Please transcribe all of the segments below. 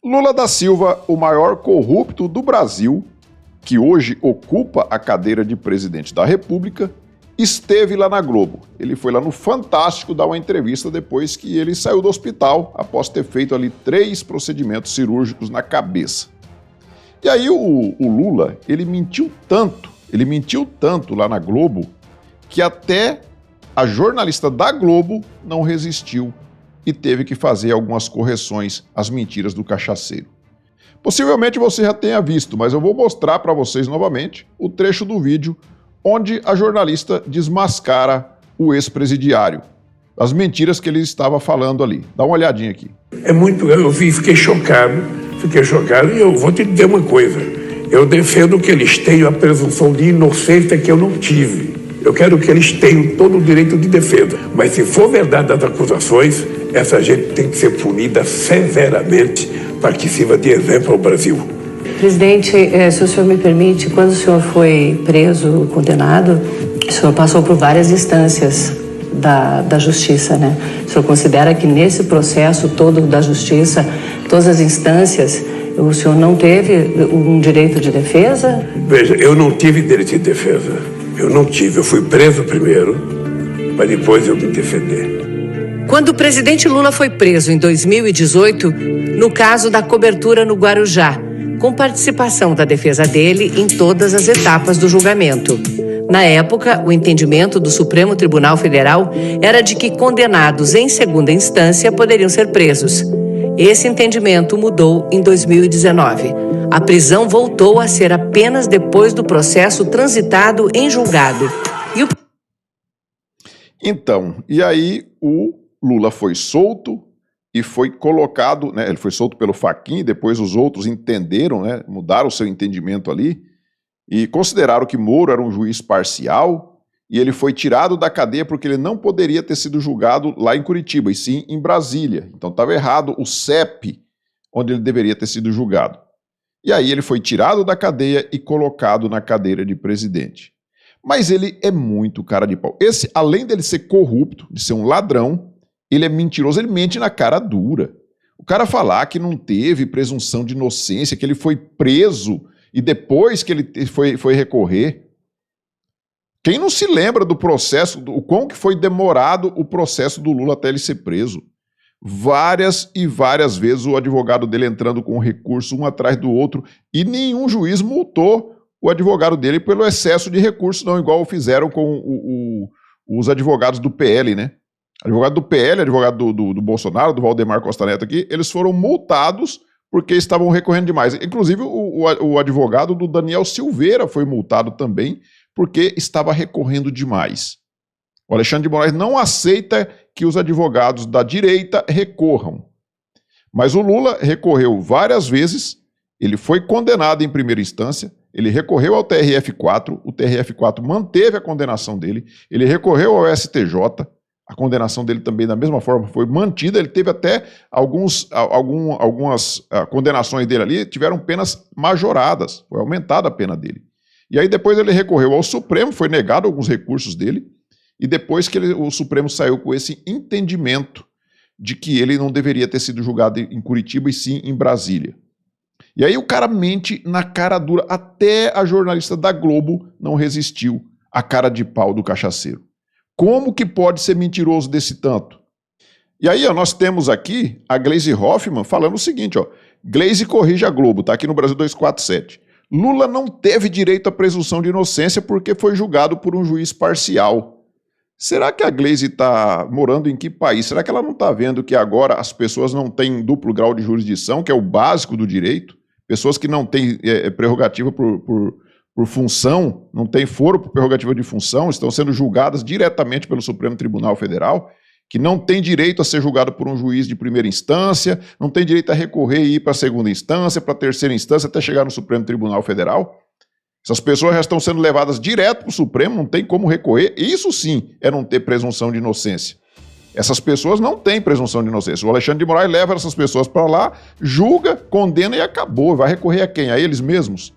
Lula da Silva, o maior corrupto do Brasil, que hoje ocupa a cadeira de presidente da República, esteve lá na Globo. Ele foi lá no Fantástico dar uma entrevista depois que ele saiu do hospital, após ter feito ali 3 procedimentos cirúrgicos na cabeça. E aí o Lula, ele mentiu tanto lá na Globo, que até a jornalista da Globo não resistiu e teve que fazer algumas correções às mentiras do cachaceiro. Possivelmente você já tenha visto, mas eu vou mostrar para vocês novamente o trecho do vídeo onde a jornalista desmascara o ex-presidiário, as mentiras que ele estava falando ali. Dá uma olhadinha aqui. Eu fiquei chocado e eu vou te dizer uma coisa. Eu defendo que eles tenham a presunção de inocência que eu não tive. Eu quero que eles tenham todo o direito de defesa. Mas se for verdade as acusações, essa gente tem que ser punida severamente para que sirva de exemplo ao Brasil. Presidente, se o senhor me permite, quando o senhor foi preso, condenado, o senhor passou por várias instâncias da justiça, né? O senhor considera que nesse processo todo da justiça, todas as instâncias, o senhor não teve um direito de defesa? Veja, eu não tive direito de defesa. Eu fui preso primeiro, mas depois eu me defender. Quando o presidente Lula foi preso em 2018, no caso da cobertura no Guarujá, com participação da defesa dele em todas as etapas do julgamento. Na época, o entendimento do Supremo Tribunal Federal era de que condenados em segunda instância poderiam ser presos. Esse entendimento mudou em 2019. A prisão voltou a ser apenas depois do processo transitado em julgado. Então, e aí o Lula foi solto e foi colocado, né, ele foi solto pelo Fachin, depois os outros entenderam, né, mudaram o seu entendimento ali e consideraram que Moro era um juiz parcial e ele foi tirado da cadeia porque ele não poderia ter sido julgado lá em Curitiba, e sim em Brasília. Então estava errado o CEP, onde ele deveria ter sido julgado. E aí ele foi tirado da cadeia e colocado na cadeira de presidente. Mas ele é muito cara de pau. Esse, além dele ser corrupto, de ser um ladrão, ele é mentiroso, ele mente na cara dura. O cara falar que não teve presunção de inocência, que ele foi preso e depois que ele foi recorrer. Quem não se lembra do processo, o quão que foi demorado o processo do Lula até ele ser preso? Várias e várias vezes o advogado dele entrando com recurso um atrás do outro e nenhum juiz multou o advogado dele pelo excesso de recursos, não, igual fizeram com os advogados do PL, né? Advogado do PL, advogado do Bolsonaro, do Valdemar Costa Neto aqui, eles foram multados porque estavam recorrendo demais. Inclusive, o advogado do Daniel Silveira foi multado também porque estava recorrendo demais. O Alexandre de Moraes não aceita que os advogados da direita recorram. Mas o Lula recorreu várias vezes, ele foi condenado em primeira instância, ele recorreu ao TRF4, o TRF4 manteve a condenação dele, ele recorreu ao STJ, a condenação dele também da mesma forma foi mantida, ele teve até algumas condenações dele ali, tiveram penas majoradas, foi aumentada a pena dele. E aí depois ele recorreu ao Supremo, foi negado alguns recursos dele, e depois que o Supremo saiu com esse entendimento de que ele não deveria ter sido julgado em Curitiba e sim em Brasília. E aí o cara mente na cara dura, até a jornalista da Globo não resistiu à cara de pau do cachaceiro. Como que pode ser mentiroso desse tanto? E aí, ó, nós temos aqui a Gleisi Hoffmann falando o seguinte, ó, Gleisi corrige a Globo, tá aqui no Brasil 247. Lula não teve direito à presunção de inocência porque foi julgado por um juiz parcial. Será que a Gleisi está morando em que país? Será que ela não está vendo que agora as pessoas não têm duplo grau de jurisdição, que é o básico do direito? Pessoas que não têm prerrogativa por função, não têm foro por prerrogativa de função, estão sendo julgadas diretamente pelo Supremo Tribunal Federal, que não tem direito a ser julgado por um juiz de primeira instância, não tem direito a recorrer e ir para a segunda instância, para a terceira instância, até chegar no Supremo Tribunal Federal. Essas pessoas já estão sendo levadas direto para o Supremo, não tem como recorrer. Isso sim é não ter presunção de inocência. Essas pessoas não têm presunção de inocência. O Alexandre de Moraes leva essas pessoas para lá, julga, condena e acabou. Vai recorrer a quem? A eles mesmos?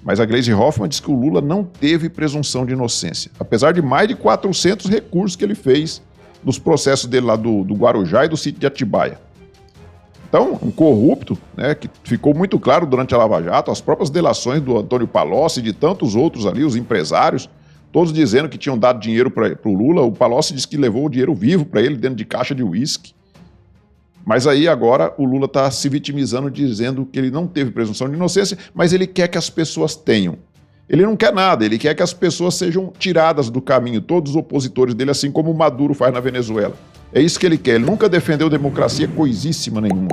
Mas a Gleisi Hoffmann diz que o Lula não teve presunção de inocência, apesar de mais de 400 recursos que ele fez nos processos dele lá do Guarujá e do sítio de Atibaia. Então, um corrupto, né, que ficou muito claro durante a Lava Jato, as próprias delações do Antônio Palocci e de tantos outros ali, os empresários, todos dizendo que tinham dado dinheiro para o Lula. O Palocci disse que levou o dinheiro vivo para ele dentro de caixa de uísque. Mas aí agora o Lula está se vitimizando, dizendo que ele não teve presunção de inocência, mas ele quer que as pessoas tenham. Ele não quer nada, ele quer que as pessoas sejam tiradas do caminho, todos os opositores dele, assim como o Maduro faz na Venezuela. É isso que ele quer, ele nunca defendeu democracia coisíssima nenhuma.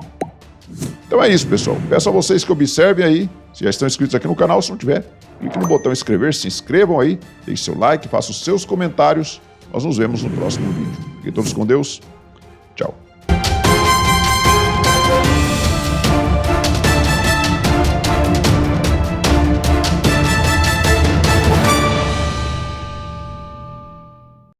Então é isso, pessoal. Peço a vocês que observem aí, se já estão inscritos aqui no canal, se não tiver, clique no botão inscrever, se inscrevam aí, deixe seu like, façam os seus comentários. Nós nos vemos no próximo vídeo. Fiquem todos com Deus.